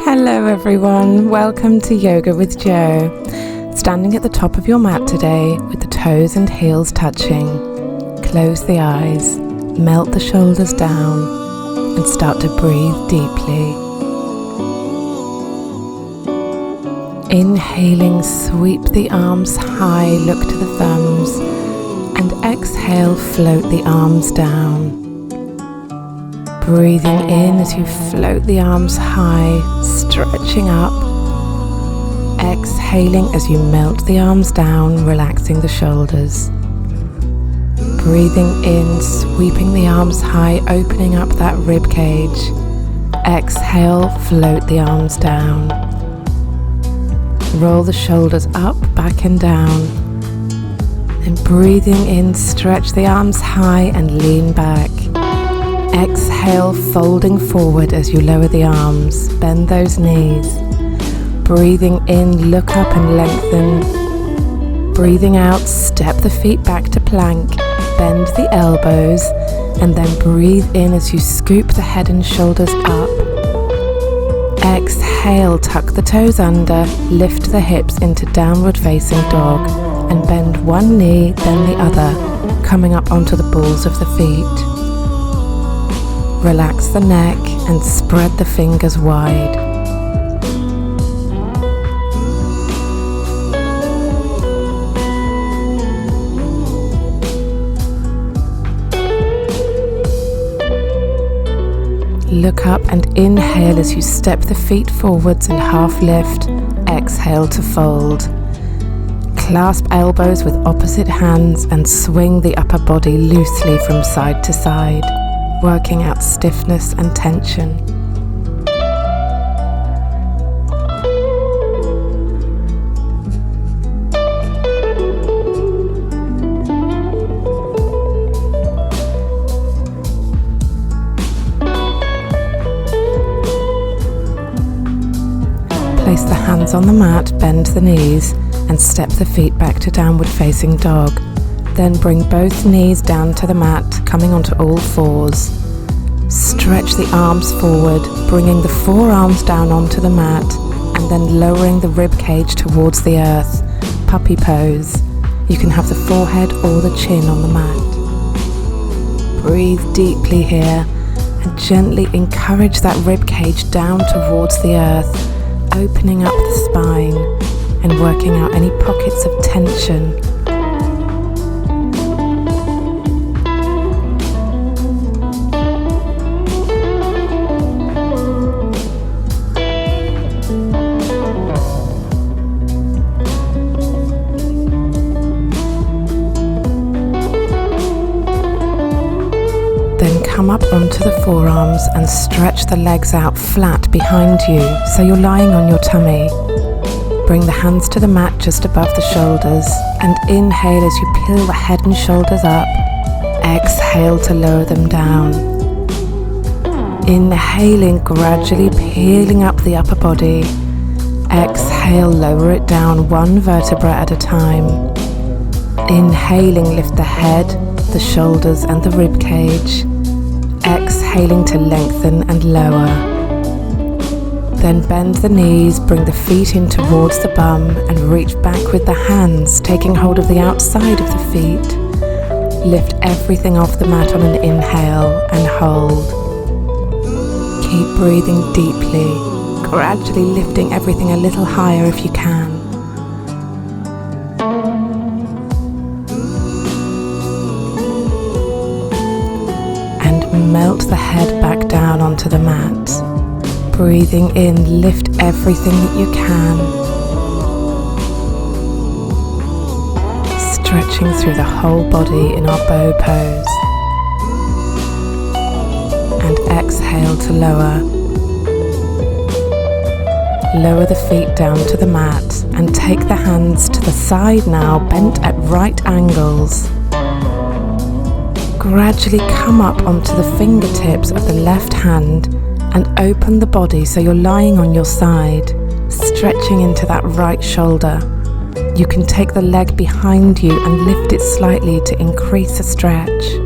Hello everyone, welcome to Yoga with Jo. Standing at the top of your mat today with the toes and heels touching. Close the eyes, melt the shoulders down and start to breathe deeply. Inhaling, sweep the arms high, look to the thumbs, and exhale, float the arms down. Breathing in as you float the arms high, stretching up. Exhaling as you melt the arms down, relaxing the shoulders. Breathing in, sweeping the arms high, opening up that rib cage. Exhale, float the arms down. Roll the shoulders up, back and down. And breathing in, stretch the arms high and lean back. Exhale, folding forward as you lower the arms, bend those knees. Breathing in, look up and lengthen. Breathing out, step the feet back to plank, bend the elbows, and then breathe in as you scoop the head and shoulders up. Exhale, tuck the toes under, lift the hips into downward facing dog, and bend one knee, then the other, coming up onto the balls of the feet. Relax the neck and spread the fingers wide. Look up and inhale as you step the feet forwards and half lift. Exhale to fold. Clasp elbows with opposite hands and swing the upper body loosely from side to side, working out stiffness and tension. Place the hands on the mat, bend the knees, and step the feet back to downward facing dog. Then bring both knees down to the mat, coming onto all fours. Stretch the arms forward, bringing the forearms down onto the mat, and then lowering the rib cage towards the earth. Puppy pose. You can have the forehead or the chin on the mat. Breathe deeply here, and gently encourage that rib cage down towards the earth, opening up the spine and working out any pockets of tension. Then come up onto the forearms and stretch the legs out flat behind you so you're lying on your tummy. Bring the hands to the mat just above the shoulders and inhale as you peel the head and shoulders up. Exhale to lower them down. Inhaling, gradually peeling up the upper body. Exhale, lower it down one vertebra at a time. Inhaling, lift the head, the shoulders and the rib cage. Exhaling to lengthen and lower. Then bend the knees, bring the feet in towards the bum and reach back with the hands, taking hold of the outside of the feet. Lift everything off the mat on an inhale and hold. Keep breathing deeply, gradually lifting everything a little higher if you can. Melt the head back down onto the mat. Breathing in, lift everything that you can. Stretching through the whole body in our bow pose. And exhale to lower. Lower the feet down to the mat and take the hands to the side now, bent at right angles. Gradually come up onto the fingertips of the left hand and open the body so you're lying on your side, stretching into that right shoulder. You can take the leg behind you and lift it slightly to increase the stretch.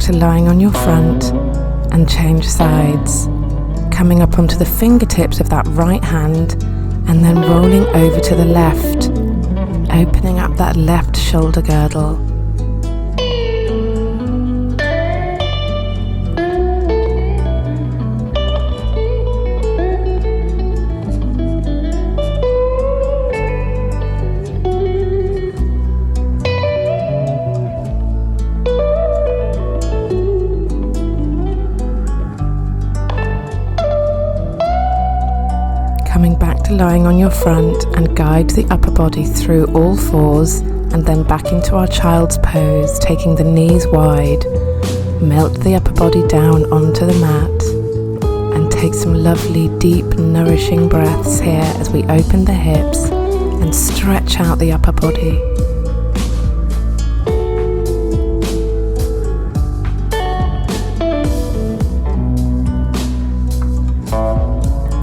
to lying on your front and change sides, coming up onto the fingertips of that right hand and then rolling over to the left, opening up that left shoulder girdle. Coming back to lying on your front and guide the upper body through all fours and then back into our child's pose, taking the knees wide. Melt the upper body down onto the mat and take some lovely, deep, nourishing breaths here as we open the hips and stretch out the upper body.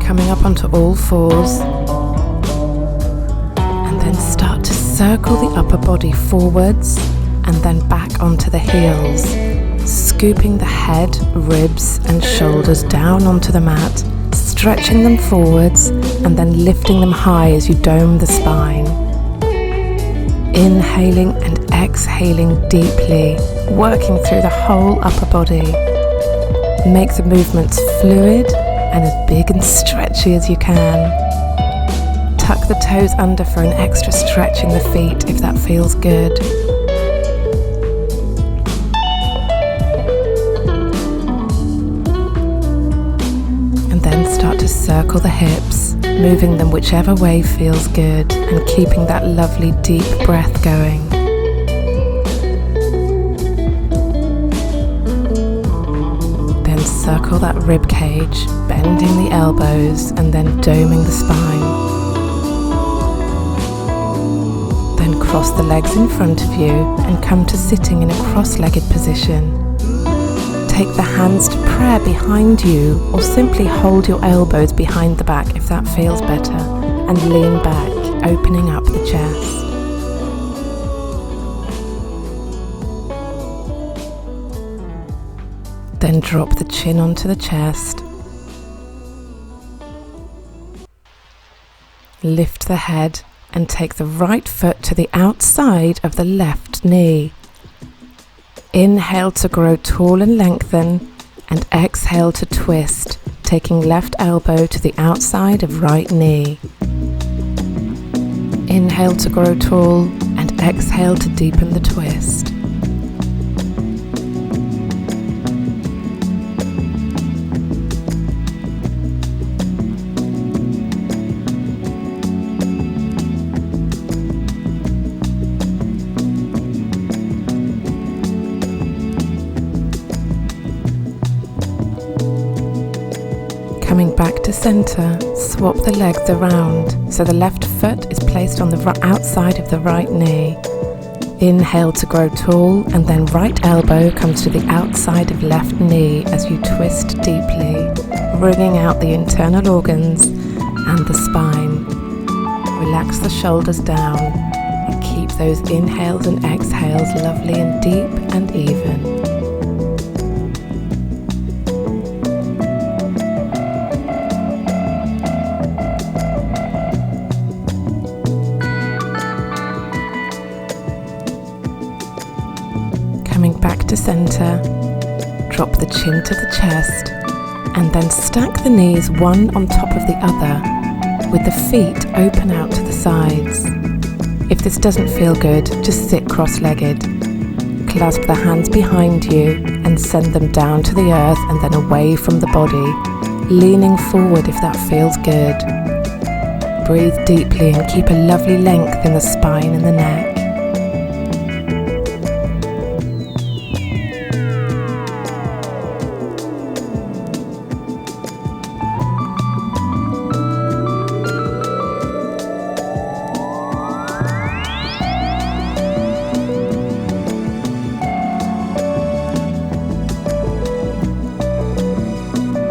Coming up onto all fours and then start to circle the upper body forwards and then back onto the heels, scooping the head, ribs and shoulders down onto the mat, stretching them forwards and then lifting them high as you dome the spine. Inhaling and exhaling deeply, working through the whole upper body. Make the movements fluid and as big and stretchy as you can. Tuck the toes under for an extra stretch in the feet if that feels good. And then start to circle the hips, moving them whichever way feels good and keeping that lovely deep breath going. Circle that rib cage, bending the elbows and then doming the spine. Then cross the legs in front of you and come to sitting in a cross-legged position. Take the hands to prayer behind you or simply hold your elbows behind the back if that feels better and lean back, opening up the chest. Then drop the chin onto the chest. Lift the head and take the right foot to the outside of the left knee. Inhale to grow tall and lengthen, and exhale to twist, taking left elbow to the outside of right knee. Inhale to grow tall and exhale to deepen the twist. Coming back to center, swap the legs around so the left foot is placed on the outside of the right knee. Inhale to grow tall and then right elbow comes to the outside of left knee as you twist deeply, wringing out the internal organs and the spine. Relax the shoulders down and keep those inhales and exhales lovely and deep and even. Coming back to center, drop the chin to the chest and then stack the knees one on top of the other with the feet open out to the sides. If this doesn't feel good, just sit cross-legged. Clasp the hands behind you and send them down to the earth and then away from the body, leaning forward if that feels good. Breathe deeply and keep a lovely length in the spine and the neck.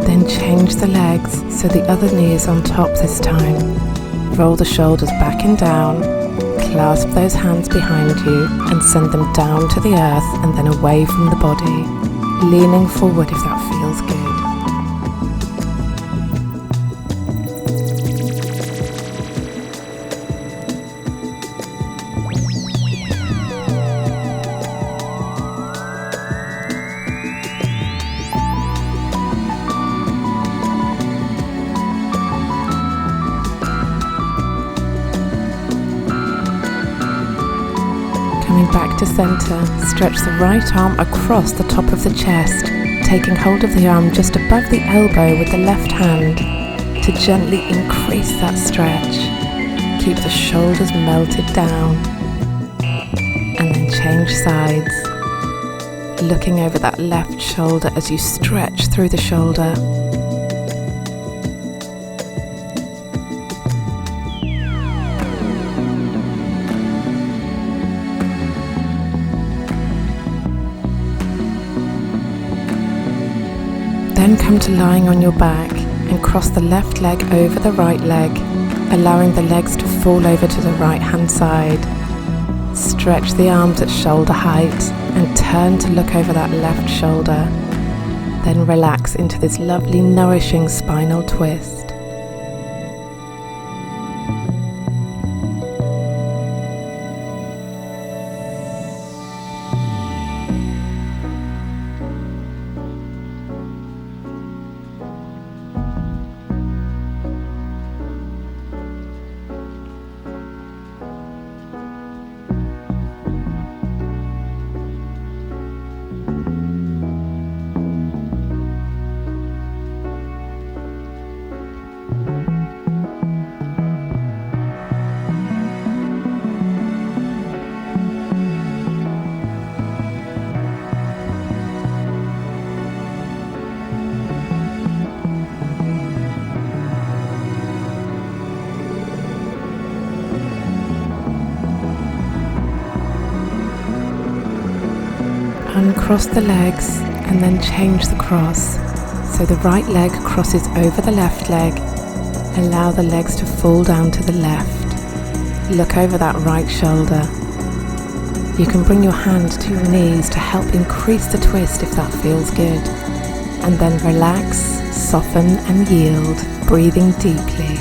Then change the legs so the other knee is on top this time. Roll the shoulders back and down, clasp those hands behind you and send them down to the earth and then away from the body, leaning forward if that feels good. Coming back to center, stretch the right arm across the top of the chest, taking hold of the arm just above the elbow with the left hand to gently increase that stretch. Keep the shoulders melted down, and then change sides, looking over that left shoulder as you stretch through the shoulder. Then come to lying on your back and cross the left leg over the right leg, allowing the legs to fall over to the right hand side. Stretch the arms at shoulder height and turn to look over that left shoulder. Then relax into this lovely, nourishing spinal twist. Uncross the legs and then change the cross. So the right leg crosses over the left leg. Allow the legs to fall down to the left. Look over that right shoulder. You can bring your hand to your knees to help increase the twist if that feels good. And then relax, soften and yield, breathing deeply.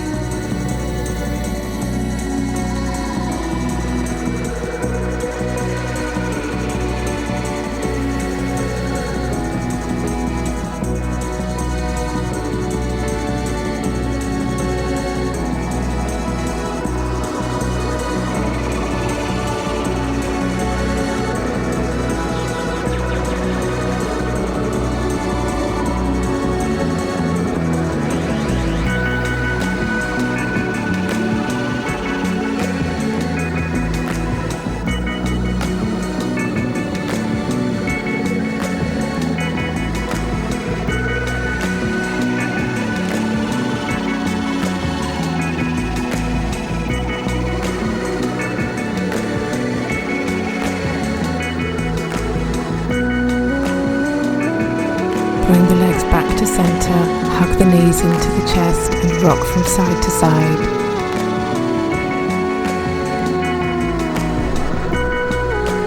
Bring the legs back to center, hug the knees into the chest and rock from side to side.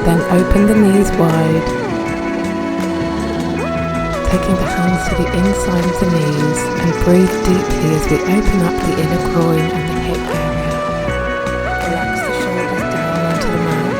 Then open the knees wide, taking the hands to the inside of the knees and breathe deeply as we open up the inner groin and the hip area. Relax the shoulders down onto the mat.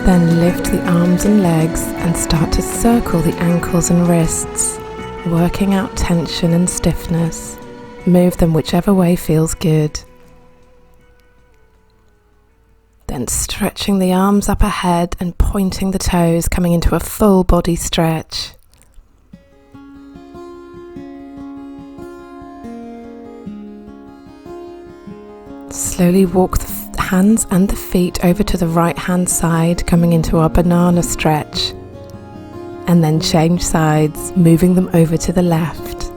Then lift the arms and legs and start to circle the ankles and wrists, working out tension and stiffness. Move them whichever way feels good. Then stretching the arms up ahead and pointing the toes, coming into a full body stretch. Slowly walk the hands and the feet over to the right hand side, coming into our banana stretch, and then change sides, moving them over to the left.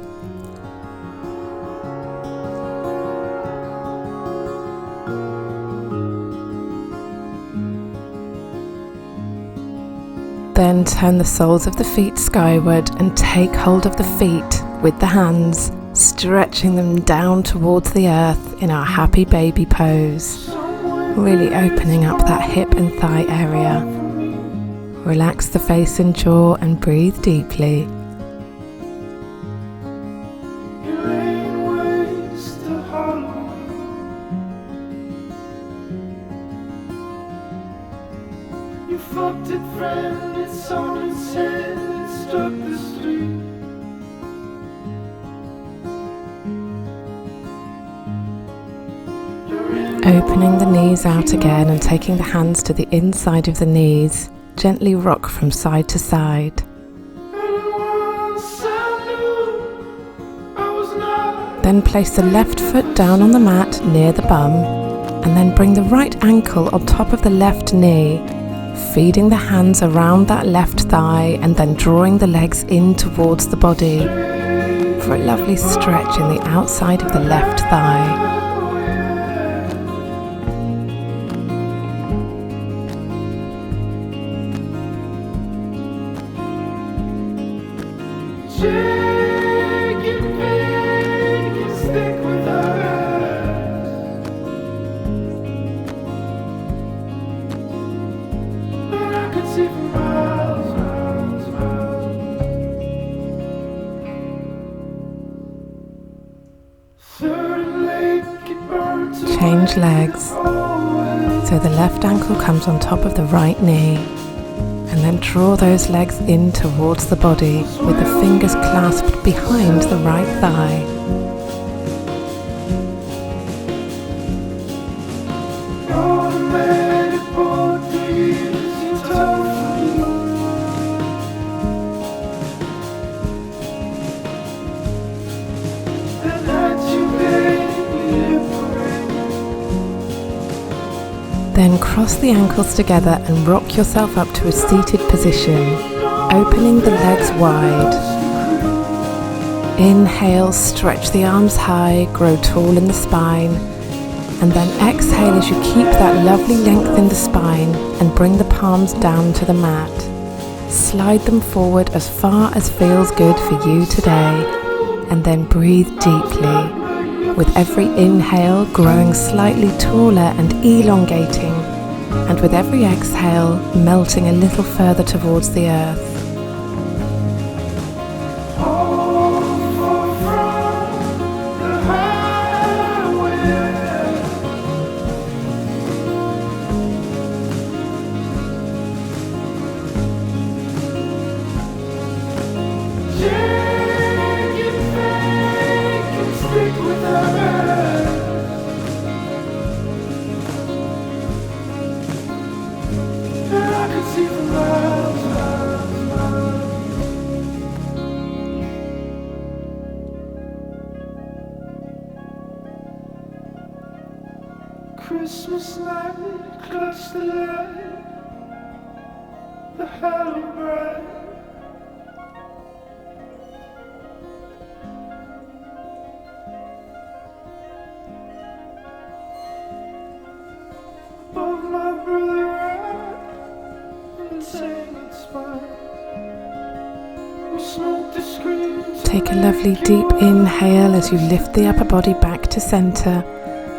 Then turn the soles of the feet skyward and take hold of the feet with the hands, stretching them down towards the earth in our happy baby pose. Really opening up that hip and thigh area. Relax the face and jaw and breathe deeply. You fucked it, friend, it's on its head, it struck the street. Opening the knees out again and taking the hands to the inside of the knees. Gently rock from side to side. Then place the left foot down on the mat near the bum, and then bring the right ankle on top of the left knee, feeding the hands around that left thigh and then drawing the legs in towards the body for a lovely stretch in the outside of the left thigh. Change legs, so the left ankle comes on top of the right knee, and then draw those legs in towards the body with the fingers clasped behind the right thigh. Then cross the ankles together and rock yourself up to a seated position, opening the legs wide. Inhale, stretch the arms high, grow tall in the spine, and then exhale as you keep that lovely length in the spine and bring the palms down to the mat. Slide them forward as far as feels good for you today, and then breathe deeply. With every inhale, growing slightly taller and elongating, and with every exhale, melting a little further towards the earth. Christmas night, clutch the light, the hollow bright. Above my brother right, insane and spine. We smoke the screen. Take a lovely deep inhale as you lift the upper body back to center.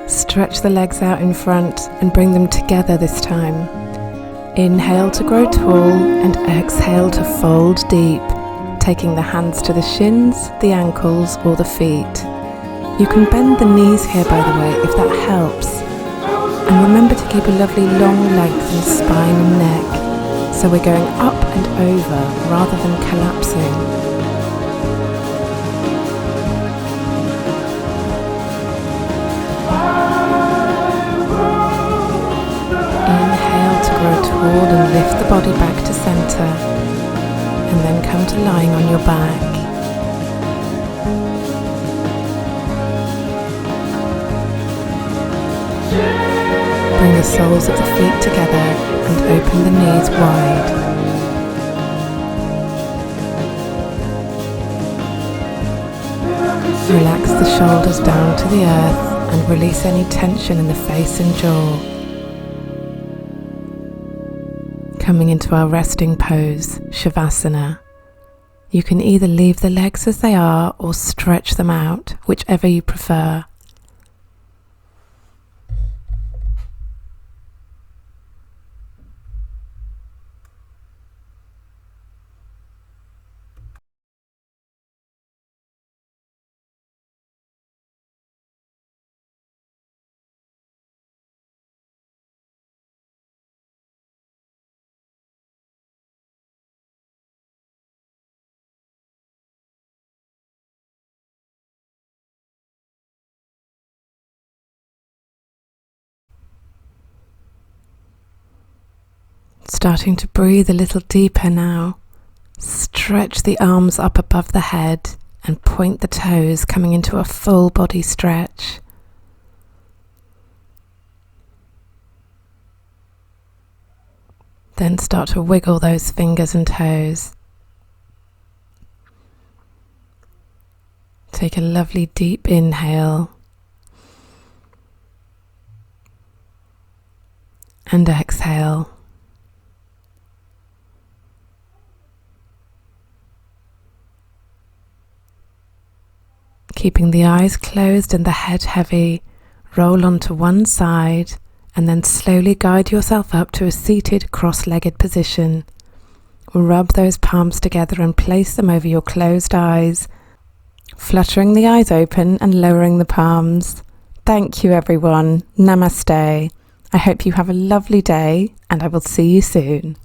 Stretch the legs out in front and bring them together this time. Inhale to grow tall and exhale to fold deep, taking the hands to the shins, the ankles or the feet. You can bend the knees here, by the way, if that helps. And remember to keep a lovely long length in spine and neck, so we're going up and over rather than collapsing. Grow tall and lift the body back to center, and then come to lying on your back. Bring the soles of the feet together and open the knees wide. Relax the shoulders down to the earth and release any tension in the face and jaw. Coming into our resting pose, Shavasana. You can either leave the legs as they are or stretch them out, whichever you prefer. Starting to breathe a little deeper now. Stretch the arms up above the head and point the toes, coming into a full body stretch. Then start to wiggle those fingers and toes. Take a lovely deep inhale and exhale. Keeping the eyes closed and the head heavy, roll onto one side and then slowly guide yourself up to a seated cross-legged position. Rub those palms together and place them over your closed eyes, fluttering the eyes open and lowering the palms. Thank you everyone. Namaste. I hope you have a lovely day and I will see you soon.